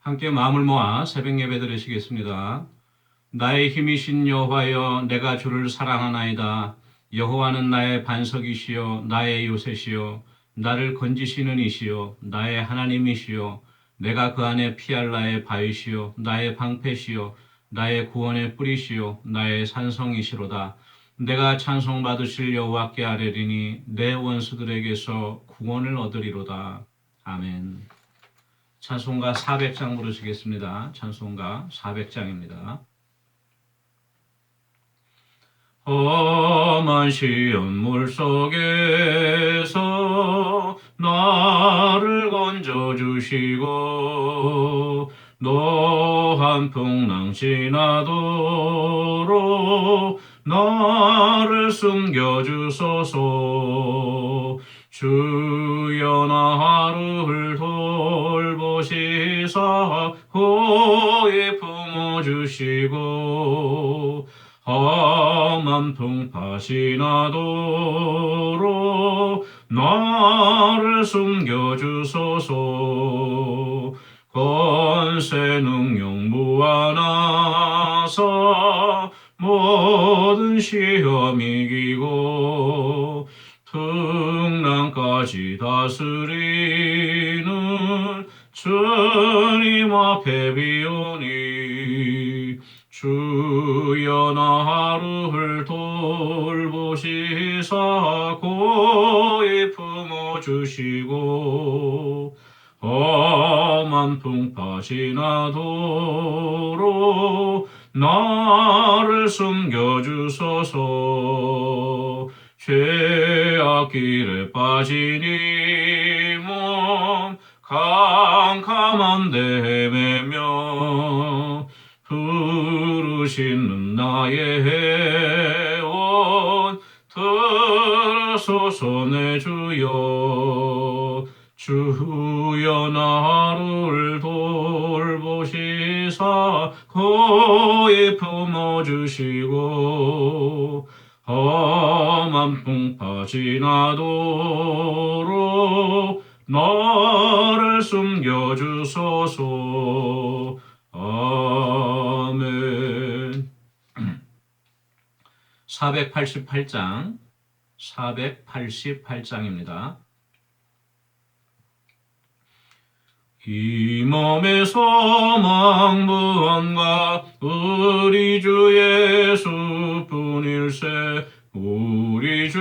함께 마음을 모아 새벽 예배 드리시겠습니다. 나의 힘이신 여호와여, 내가 주를 사랑하나이다. 여호와는 나의 반석이시요 나의 요새시요 나를 건지시는 이시요 나의 하나님이시요 내가 그 안에 피할 나의 바위시요 나의 방패시요 나의 구원의 뿌리시요 나의 산성이시로다. 내가 찬송받으실 여호와께 아뢰리니 내 원수들에게서 구원을 얻으리로다. 아멘. 찬송가 400장 부르시겠습니다. 찬송가 400장입니다. 험한 시험 물속에서 나를 건져주시고 노한 풍랑 지나도록 나를 숨겨주소서. 주여 나를 돌보시사 호에 품어주시고 험한 풍파시 나도록 나를 숨겨주소서. 권세 능력 무한하사 모든 시험 이기고 풍랑까지 다스리는 주님 앞에 비오니 주여 나를 돌보시사 고이 품어주시고 험한 풍파시 나도록 나를 숨겨주소서. 죄악 길에 빠진 이 몸 캄캄한데 헤매며 부르시는 나의 해원 들으소서. 내 주여 주여 나를 돌보시사 고이 품어주시고 험한 풍파 지나도록 너를 숨겨주소서. 아멘. 488장입니다. 이 몸의 소망 무언가 우리 주 예수뿐일세. 우리 주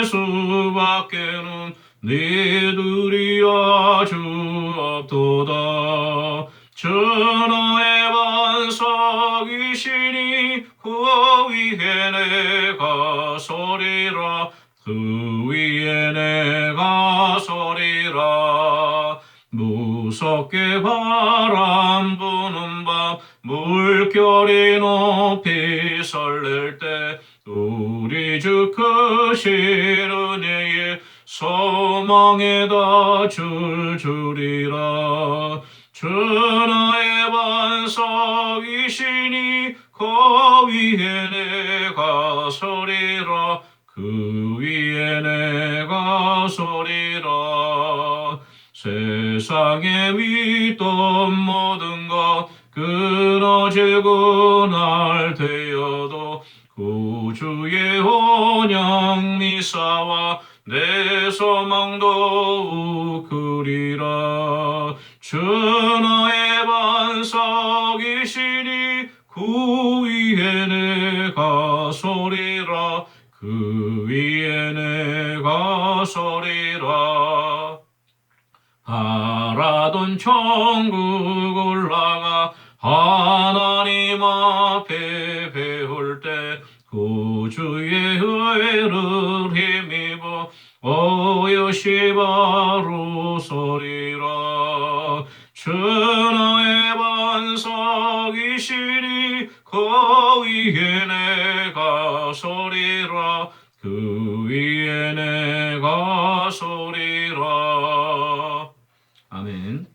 예수밖에는 너희들이 아주 없도다. 주 너의 반석이시니 그 위에 내가 서리라. 그 위에 내가 서리라. 무섭게 바람 부는 밤 물결이 높이 설렐 때 우리 주 크신 은혜의 소망에다 줄주리라. 주 나의 반석이시니 그 위에 내가 서리라. 그 위에 내가 서리라. 세상에 믿던 모든 것 끊어지고 날 되어도 구주의 언약 미사와 내 소망도 우크리라. 주 나의 반석이시니 그 위에 내가 서리라. 그 위에 내가 서리라. 바라던 천국 올라가 하나님 앞에 배울 때 구주의 의를 힘입어 오롯이 바로 서리라. 주 나의 반석이시니 그 위에 내가 서리라. 그 위에 내가 서리라. 아멘.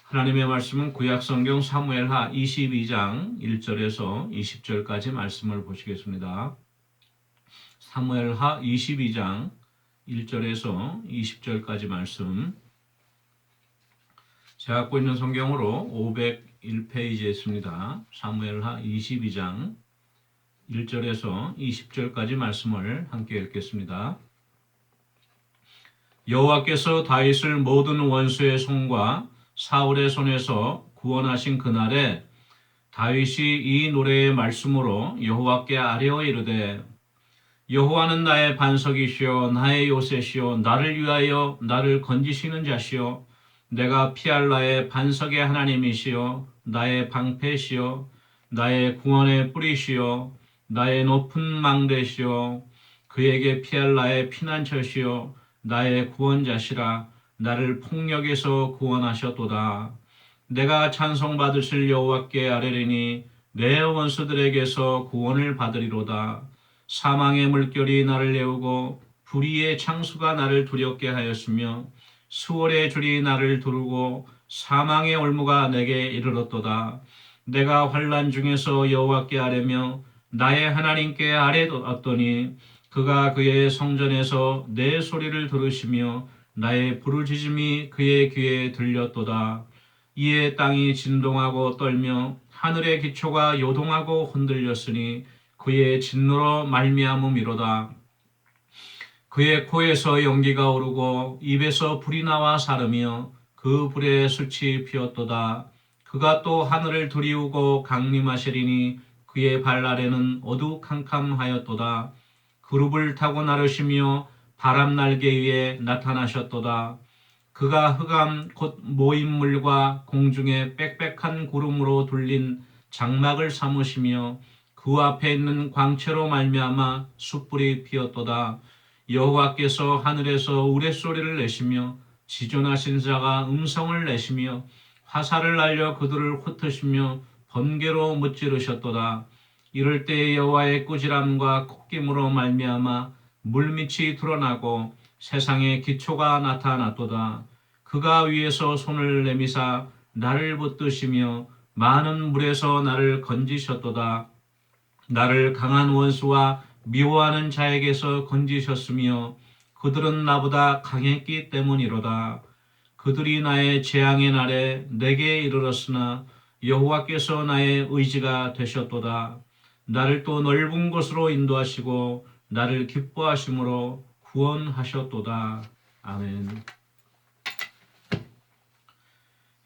하나님의 말씀은 구약성경 사무엘하 22장 1절에서 20절까지 말씀을 보시겠습니다. 사무엘하 22장 1절에서 20절까지 말씀 제가 갖고 있는 성경으로 501페이지에 있습니다. 사무엘하 22장 1절에서 20절까지 말씀을 함께 읽겠습니다. 여호와께서 다윗을 모든 원수의 손과 사울의 손에서 구원하신 그날에 다윗이 이 노래의 말씀으로 여호와께 아뢰어 이르되 여호와는 나의 반석이시요 나의 요새시요 나를 위하여 나를 건지시는 자시요 내가 피할 나의 반석의 하나님이시요 나의 방패시요 나의 구원의 뿌리시요 나의 높은 망대시요 그에게 피할 나의 피난처시요 나의 구원자시라 나를 폭력에서 구원하셨도다. 내가 찬송받으실 여호와께 아뢰리니 내 원수들에게서 구원을 받으리로다. 사망의 물결이 나를 내우고 불의의 창수가 나를 두렵게 하였으며 수월의 줄이 나를 두르고 사망의 올무가 내게 이르렀도다. 내가 환난 중에서 여호와께 아뢰며 나의 하나님께 아뢰었더니 그가 그의 성전에서 내 소리를 들으시며 나의 부르짖음이 그의 귀에 들렸도다. 이에 땅이 진동하고 떨며 하늘의 기초가 요동하고 흔들렸으니 그의 진노로 말미암음이로다. 그의 코에서 연기가 오르고 입에서 불이 나와 사르며 그 불에 숯이 피었도다. 그가 또 하늘을 두리우고 강림하시리니 그의 발 아래는 어두캄캄하였도다. 그룹을 타고 나르시며 바람 날개 위에 나타나셨도다. 그가 흑암 곧 모임물과 공중에 빽빽한 구름으로 둘린 장막을 삼으시며 그 앞에 있는 광채로 말미암아 숯불이 피었도다. 여호와께서 하늘에서 우레소리를 내시며 지존하신 자가 음성을 내시며 화살을 날려 그들을 흩으시며 번개로 무찌르셨도다. 이럴 때 여호와의 꾸지람과 콧김으로 말미암아 물밑이 드러나고 세상의 기초가 나타났도다. 그가 위에서 손을 내미사 나를 붙드시며 많은 물에서 나를 건지셨도다. 나를 강한 원수와 미워하는 자에게서 건지셨으며 그들은 나보다 강했기 때문이로다. 그들이 나의 재앙의 날에 내게 이르렀으나 여호와께서 나의 의지가 되셨도다. 나를 또 넓은 곳으로 인도하시고 나를 기뻐하심으로 구원하셨도다. 아멘.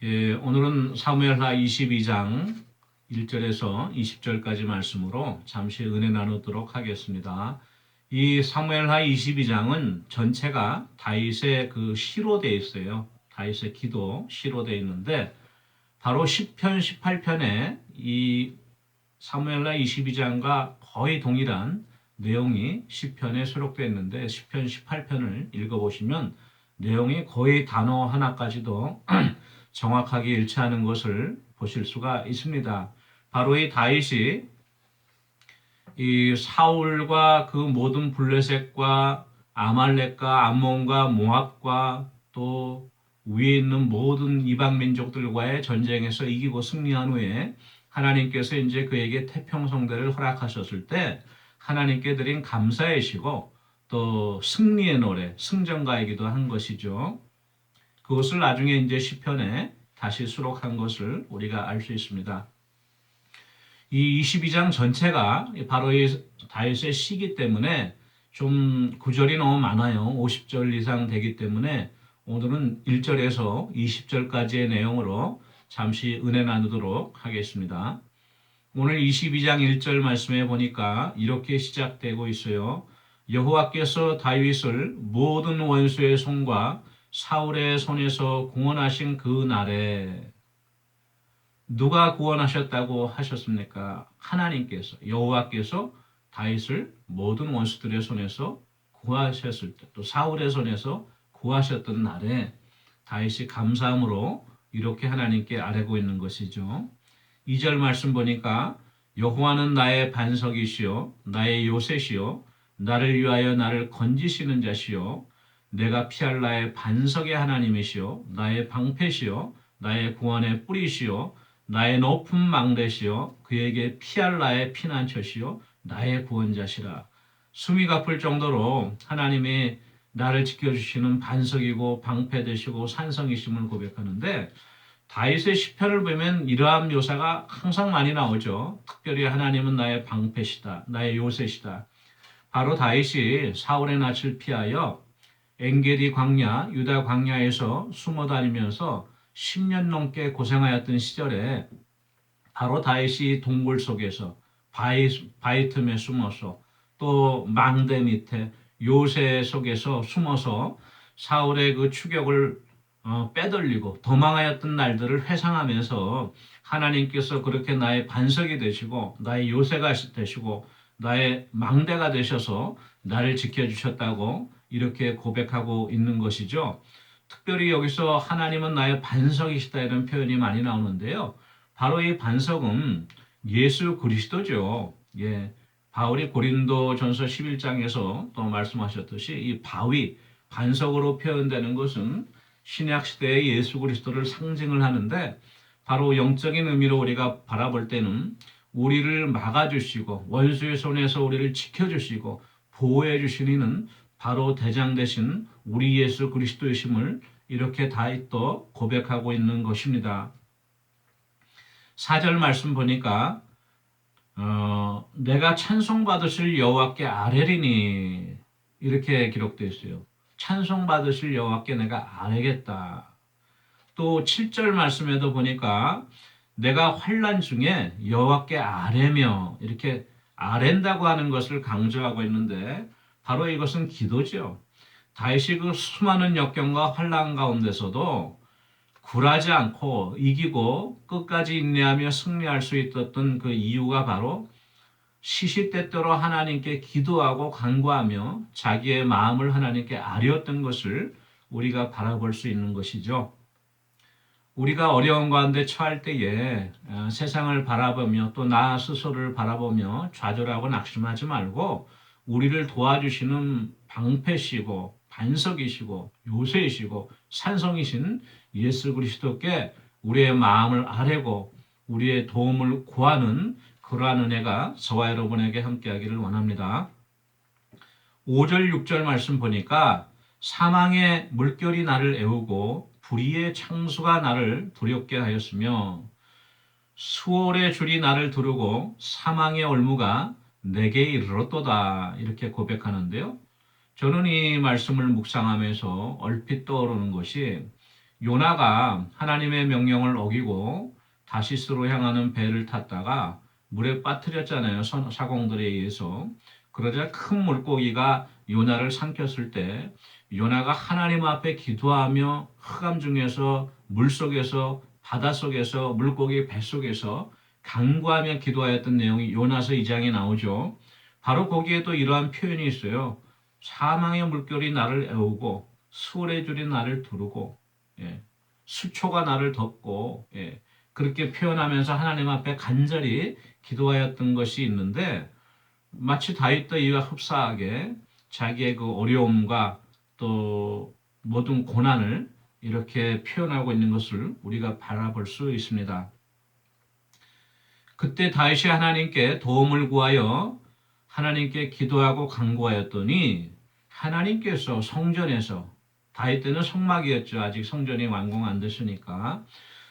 예, 오늘은 사무엘하 22장 1절에서 20절까지 말씀으로 잠시 은혜 나누도록 하겠습니다. 이 사무엘하 22장은 전체가 다윗의 그 시로 되어 있어요. 다윗의 기도 시로 되어 있는데 바로 10편, 18편에 이 사무엘하 22장과 거의 동일한 내용이 10편에 수록되어 있는데 10편, 18편을 읽어보시면 내용이 거의 단어 하나까지도 정확하게 일치하는 것을 보실 수가 있습니다. 바로 이 다윗이 이 사울과 그 모든 블레셋과 아말렉과 암몬과 모압과 또 위에 있는 모든 이방 민족들과의 전쟁에서 이기고 승리한 후에 하나님께서 이제 그에게 태평성대를 허락하셨을 때 하나님께 드린 감사의시고 또 승리의 노래, 승전가이기도 한 것이죠. 그것을 나중에 이제 시편에 다시 수록한 것을 우리가 알 수 있습니다. 이 22장 전체가 바로 이 다윗의 시기 때문에 좀 구절이 너무 많아요. 50절 이상 되기 때문에 오늘은 1절에서 20절까지의 내용으로 잠시 은혜 나누도록 하겠습니다. 오늘 22장 1절 말씀에 보니까 이렇게 시작되고 있어요. 여호와께서 다윗을 모든 원수의 손과 사울의 손에서 구원하신 그 날에 누가 구원하셨다고 하셨습니까? 하나님께서, 여호와께서 다윗을 모든 원수들의 손에서 구하셨을 때, 또 사울의 손에서 구하셨던 날에 다윗이 감사함으로 이렇게 하나님께 아뢰고 있는 것이죠. 2절 말씀 보니까 여호와는 나의 반석이시요 나의 요새시요 나를 위하여 나를 건지시는 자시요 내가 피할 나의 반석의 하나님이시요 나의 방패시요 나의 구원의 뿌리시요 나의 높은 망대시요 그에게 피할 나의 피난처시요 나의 구원자시라. 숨이 가쁠 정도로 하나님이 나를 지켜주시는 반석이고 방패 되시고 산성이심을 고백하는데 다윗의 시편을 보면 이러한 묘사가 항상 많이 나오죠. 특별히 하나님은 나의 방패시다, 나의 요새시다. 바로 다윗이 사울의 낯을 피하여 엔게디 광야, 유다 광야에서 숨어 다니면서 10년 넘게 고생하였던 시절에 바로 다윗이 동굴 속에서 바위 틈에 숨어서 또 망대 밑에 요새 속에서 숨어서 사울의 그 추격을 빼돌리고 도망하였던 날들을 회상하면서 하나님께서 그렇게 나의 반석이 되시고 나의 요새가 되시고 나의 망대가 되셔서 나를 지켜주셨다고 이렇게 고백하고 있는 것이죠. 특별히 여기서 하나님은 나의 반석이시다 이런 표현이 많이 나오는데요. 바로 이 반석은 예수 그리스도죠. 예. 바울이 고린도 전서 11장에서 또 말씀하셨듯이 이 바위, 반석으로 표현되는 것은 신약 시대의 예수 그리스도를 상징을 하는데 바로 영적인 의미로 우리가 바라볼 때는 우리를 막아주시고 원수의 손에서 우리를 지켜주시고 보호해 주시는 바로 대장 되신 우리 예수 그리스도이심을 이렇게 다윗도 고백하고 있는 것입니다. 4절 말씀 보니까 내가 찬송받으실 여호와께 아뢰리니 이렇게 기록되어 있어요. 찬송받으실 여호와께 내가 아뢰겠다. 또 7절 말씀에도 보니까 내가 환난 중에 여호와께 아뢰며 이렇게 아랜다고 하는 것을 강조하고 있는데 바로 이것은 기도죠. 다윗이 그 수많은 역경과 환난 가운데서도 굴하지 않고 이기고 끝까지 인내하며 승리할 수 있었던 그 이유가 바로 시시때때로 하나님께 기도하고 간구하며 자기의 마음을 하나님께 아뢰었던 것을 우리가 바라볼 수 있는 것이죠. 우리가 어려운 가운데 처할 때에 세상을 바라보며 또 나 스스로를 바라보며 좌절하고 낙심하지 말고 우리를 도와주시는 방패시고 반석이시고 요새이시고 산성이신 예수 그리스도께 우리의 마음을 아뢰고 우리의 도움을 구하는 그러한 은혜가 저와 여러분에게 함께하기를 원합니다. 5절 6절 말씀 보니까 사망의 물결이 나를 애우고 불의의 창수가 나를 두렵게 하였으며 수월의 줄이 나를 두르고 사망의 올무가 내게 이르렀도다 이렇게 고백하는데요. 저는 이 말씀을 묵상하면서 얼핏 떠오르는 것이 요나가 하나님의 명령을 어기고 다시스로 향하는 배를 탔다가 물에 빠뜨렸잖아요. 사공들에 의해서. 그러자 큰 물고기가 요나를 삼켰을 때 요나가 하나님 앞에 기도하며 흑암 중에서 물속에서 바닷속에서 물고기 뱃속에서 간구하며 기도하였던 내용이 요나서 2장에 나오죠. 바로 거기에도 이러한 표현이 있어요. 사망의 물결이 나를 애우고 수월의 줄이 나를 두르고 수초가 나를 덮고 그렇게 표현하면서 하나님 앞에 간절히 기도하였던 것이 있는데 마치 다윗도 이와 흡사하게 자기의 그 어려움과 또 모든 고난을 이렇게 표현하고 있는 것을 우리가 바라볼 수 있습니다. 그때 다윗이 하나님께 도움을 구하여 하나님께 기도하고 간구하였더니 하나님께서 성전에서 다윗 때는 성막이었죠. 아직 성전이 완공 안 됐으니까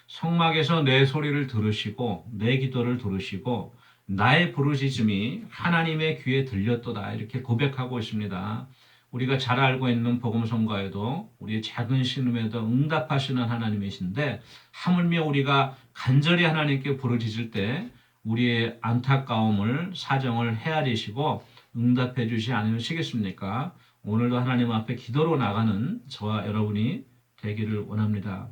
성막에서 내 소리를 들으시고 내 기도를 들으시고 나의 부르짖음이 하나님의 귀에 들렸도다 이렇게 고백하고 있습니다. 우리가 잘 알고 있는 복음성가에도 우리의 작은 신음에도 응답하시는 하나님이신데 하물며 우리가 간절히 하나님께 부르짖을 때 우리의 안타까움을 사정을 헤아리시고 응답해 주시 않으시겠습니까? 오늘도 하나님 앞에 기도로 나가는 저와 여러분이 되기를 원합니다.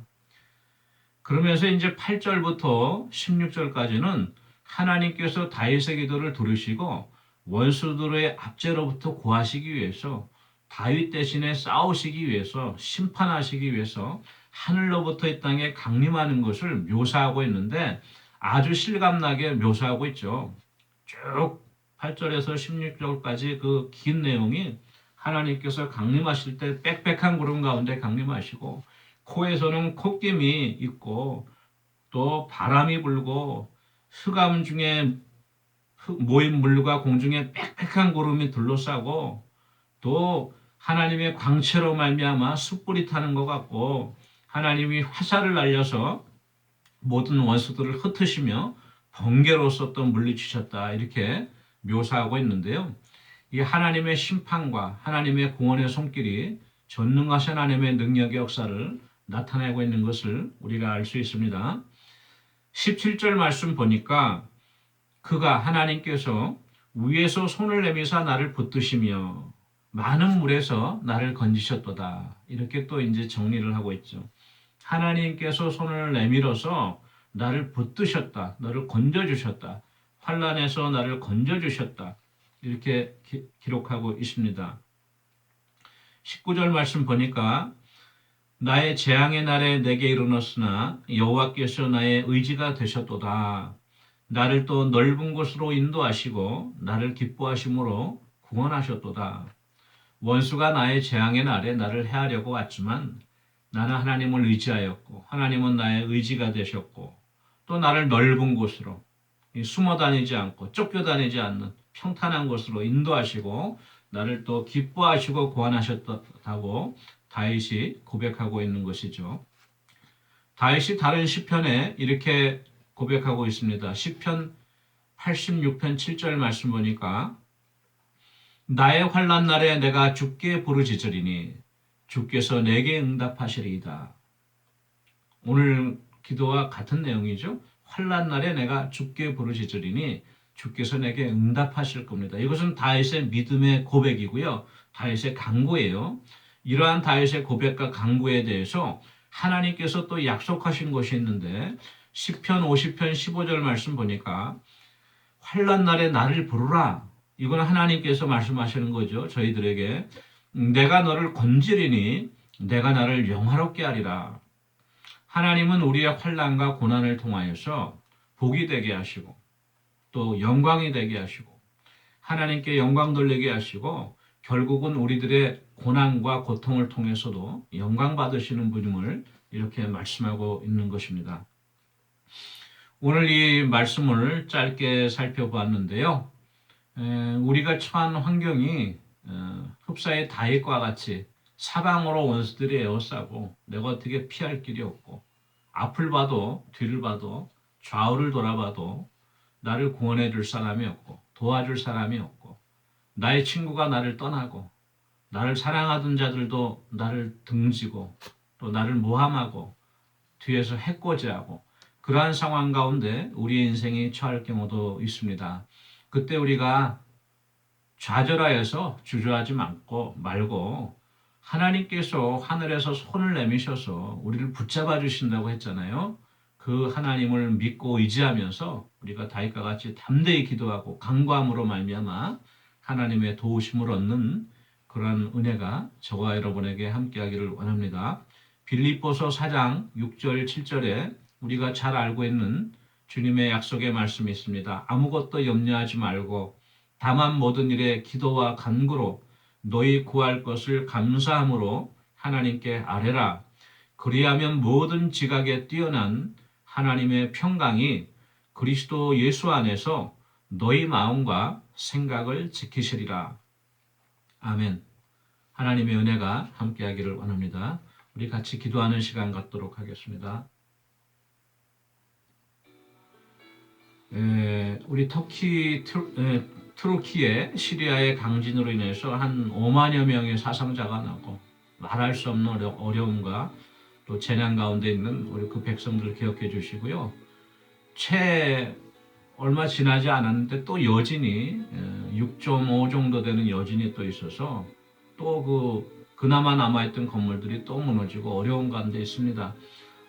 그러면서 이제 8절부터 16절까지는 하나님께서 다윗의 기도를 들으시고 원수들의 압제로부터 구하시기 위해서 다윗 대신에 싸우시기 위해서 심판하시기 위해서 하늘로부터 이 땅에 강림하는 것을 묘사하고 있는데 아주 실감나게 묘사하고 있죠. 쭉 8절에서 16절까지 그 긴 내용이 하나님께서 강림하실 때 빽빽한 구름 가운데 강림하시고 코에서는 콧김이 있고 또 바람이 불고 흑암 중에 모인 물과 공중에 빽빽한 구름이 둘러싸고 또 하나님의 광채로 말미암아 숯불이 타는 것 같고 하나님이 화살을 날려서 모든 원수들을 흩으시며 번개로서 또 물리치셨다 이렇게 묘사하고 있는데요. 이 하나님의 심판과 하나님의 구원의 손길이 전능하신 하나님의 능력의 역사를 나타내고 있는 것을 우리가 알 수 있습니다. 17절 말씀 보니까 그가 하나님께서 위에서 손을 내미사 나를 붙드시며 많은 물에서 나를 건지셨도다. 이렇게 또 이제 정리를 하고 있죠. 하나님께서 손을 내밀어서 나를 붙드셨다. 너를 건져주셨다. 환난에서 나를 건져주셨다. 이렇게 기록하고 있습니다. 19절 말씀 보니까 나의 재앙의 날에 내게 이르렀으나 여호와께서 나의 의지가 되셨도다. 나를 또 넓은 곳으로 인도하시고 나를 기뻐하심으로 구원하셨도다. 원수가 나의 재앙의 날에 나를 해하려고 왔지만 나는 하나님을 의지하였고 하나님은 나의 의지가 되셨고 또 나를 넓은 곳으로 숨어 다니지 않고 쫓겨 다니지 않는 평탄한 곳으로 인도하시고 나를 또 기뻐하시고 구원하셨다고 다윗이 고백하고 있는 것이죠. 다윗이 다른 시편에 이렇게 고백하고 있습니다. 시편 86편 7절 말씀 보니까 나의 환난 날에 내가 주께 부르짖으리니 주께서 내게 응답하시리이다. 오늘 기도와 같은 내용이죠. 환난 날에 내가 주께 부르짖으리니 주께서 내게 응답하실 겁니다. 이것은 다윗의 믿음의 고백이고요. 다윗의 간구예요. 이러한 다윗의 고백과 간구에 대해서 하나님께서 또 약속하신 것이 있는데 시편 50편 15절 말씀 보니까 환난 날에 나를 부르라. 이건 하나님께서 말씀하시는 거죠. 저희들에게 내가 너를 건지리니 내가 나를 영화롭게 하리라. 하나님은 우리의 환난과 고난을 통하여서 복이 되게 하시고 또 영광이 되게 하시고 하나님께 영광 돌리게 하시고 결국은 우리들의 고난과 고통을 통해서도 영광 받으시는 분임을 이렇게 말씀하고 있는 것입니다. 오늘 이 말씀을 짧게 살펴보았는데요. 우리가 처한 환경이 흡사의 다윗과 같이 사방으로 원수들이 에워싸고 내가 어떻게 피할 길이 없고 앞을 봐도 뒤를 봐도 좌우를 돌아봐도 나를 구원해 줄 사람이 없고 도와줄 사람이 없고 나의 친구가 나를 떠나고 나를 사랑하던 자들도 나를 등지고 또 나를 모함하고 뒤에서 해코지하고 그러한 상황 가운데 우리의 인생이 처할 경우도 있습니다. 그때 우리가 좌절하여서 주저하지 말고 하나님께서 하늘에서 손을 내미셔서 우리를 붙잡아 주신다고 했잖아요. 그 하나님을 믿고 의지하면서 우리가 다윗과 같이 담대히 기도하고 간구함으로 말미암아 하나님의 도우심을 얻는 그러한 은혜가 저와 여러분에게 함께하기를 원합니다. 빌립보서 4장 6절 7절에 우리가 잘 알고 있는 주님의 약속의 말씀이 있습니다. 아무것도 염려하지 말고 다만 모든 일에 기도와 간구로 너희 구할 것을 감사함으로 하나님께 아뢰라. 그리하면 모든 지각에 뛰어난 하나님의 평강이 그리스도 예수 안에서 너희 마음과 생각을 지키시리라. 아멘. 하나님의 은혜가 함께하기를 원합니다. 우리 같이 기도하는 시간 갖도록 하겠습니다. 우리 투르키의 시리아의 강진으로 인해서 한 5만여 명의 사상자가 나고 말할 수 없는 어려움과 또 재난 가운데 있는 우리 그 백성들을 기억해 주시고요. 얼마 지나지 않았는데 또 여진이 6.5 정도 되는 여진이 또 있어서 또 그나마 남아있던 건물들이 또 무너지고 어려운 가운데 있습니다.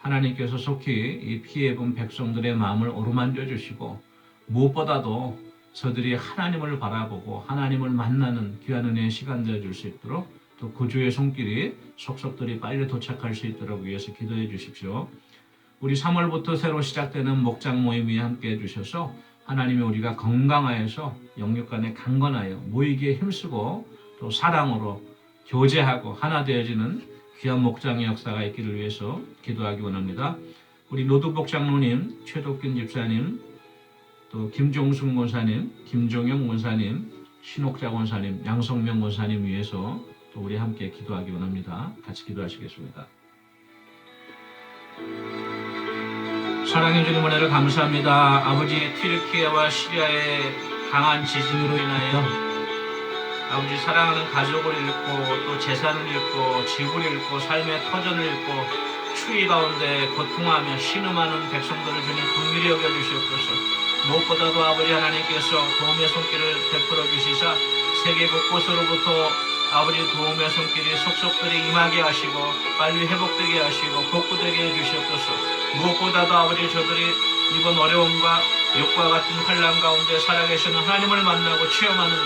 하나님께서 속히 이 피해 입은 백성들의 마음을 어루만져 주시고 무엇보다도 저들이 하나님을 바라보고 하나님을 만나는 귀한 은혜의 시간 되어줄 수 있도록 또 구주의 손길이 속속들이 빨리 도착할 수 있도록 위해서 기도해 주십시오. 우리 3월부터 새로 시작되는 목장 모임에 함께해 주셔서 하나님이 우리가 건강하여서 영육 간에 강건하여 모이기에 힘쓰고 또 사랑으로 교제하고 하나 되어지는 귀한 목장의 역사가 있기를 위해서 기도하기 원합니다. 우리 노두복 장로님, 최덕균 집사님, 또 김종숙 권사님, 김종영 권사님, 신옥자 권사님, 양성명 권사님 위해서 또 우리 함께 기도하기 원합니다. 같이 기도하시겠습니다. 사랑해 주님 은혜를 감사합니다. 아버지 튀르키예와 시리아의 강한 지진으로 인하여 아버지 사랑하는 가족을 잃고 또 재산을 잃고 집을 잃고 삶의 터전을 잃고 추위 가운데 고통하며 신음하는 백성들을 주님 긍휼히 여겨주시옵소서. 무엇보다도 아버지 하나님께서 도움의 손길을 베풀어 주시사 세계 곳곳으로부터 아버지 도움의 손길이 속속들이 임하게 하시고 빨리 회복되게 하시고 복구되게 해주시옵소서. 무엇보다도 아버지 저들이 이번 어려움과 욕과 같은 환난 가운데 살아계시는 하나님을 만나고 체험하는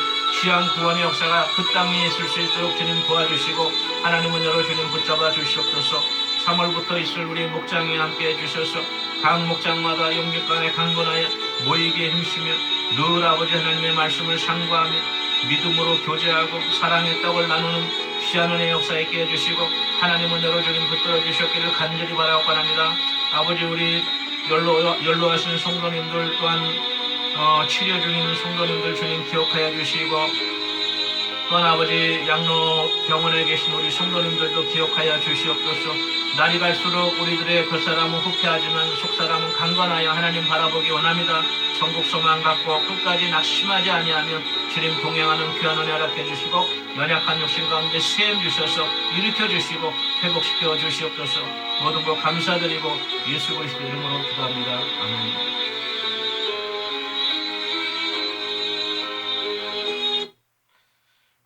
귀한 구원의 역사가 그 땅에 있을 수 있도록 주님 도와주시고 하나님 은혜로 주님 붙잡아 주시옵소서. 3월부터 있을 우리 목장에 함께 해주셔서 각 목장마다 영육간에 강건하여 모이기에 힘쓰며 늘 아버지 하나님의 말씀을 상고하며 믿음으로 교제하고 사랑의 떡을 나누는 귀한 은혜의 역사 있게 해주시고 하나님 은혜로 주님 붙들어 주셨기를 간절히 바라고 합니다. 아버지 우리 연로하신 성도님들 또한 치료 중인 성도님들 주님 기억하여 주시고 또한 아버지 양로 병원에 계신 우리 성도님들도 기억하여 주시옵소서. 날이 갈수록 우리들의 겉사람은 후퇴하지만 속사람은 강건하여 하나님 바라보기 원합니다. 천국 소망 갖고 끝까지 낙심하지 아니하며 주님 동행하는 귀한 은혜 허락해 주시고 연약한 욕심 가운데 세임 주셔서 일으켜 주시고 회복시켜 주시옵소서. 모든 것 감사드리고 예수 그리스도 이름으로 기도합니다. 아멘.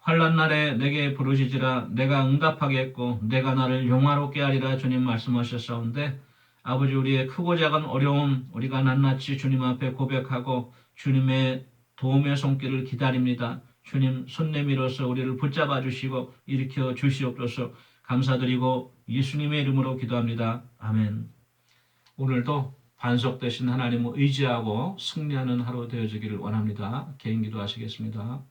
환난 날에 내게 부르시지라 내가 응답하겠고 내가 나를 용화롭게 하리라 주님 말씀하셨사온데 아버지 우리의 크고 작은 어려움 우리가 낱낱이 주님 앞에 고백하고 주님의 도움의 손길을 기다립니다. 주님 손 내밀어서 우리를 붙잡아 주시고 일으켜 주시옵소서. 감사드리고 예수님의 이름으로 기도합니다. 아멘. 오늘도 반석되신 하나님을 의지하고 승리하는 하루 되어지기를 원합니다. 개인 기도하시겠습니다.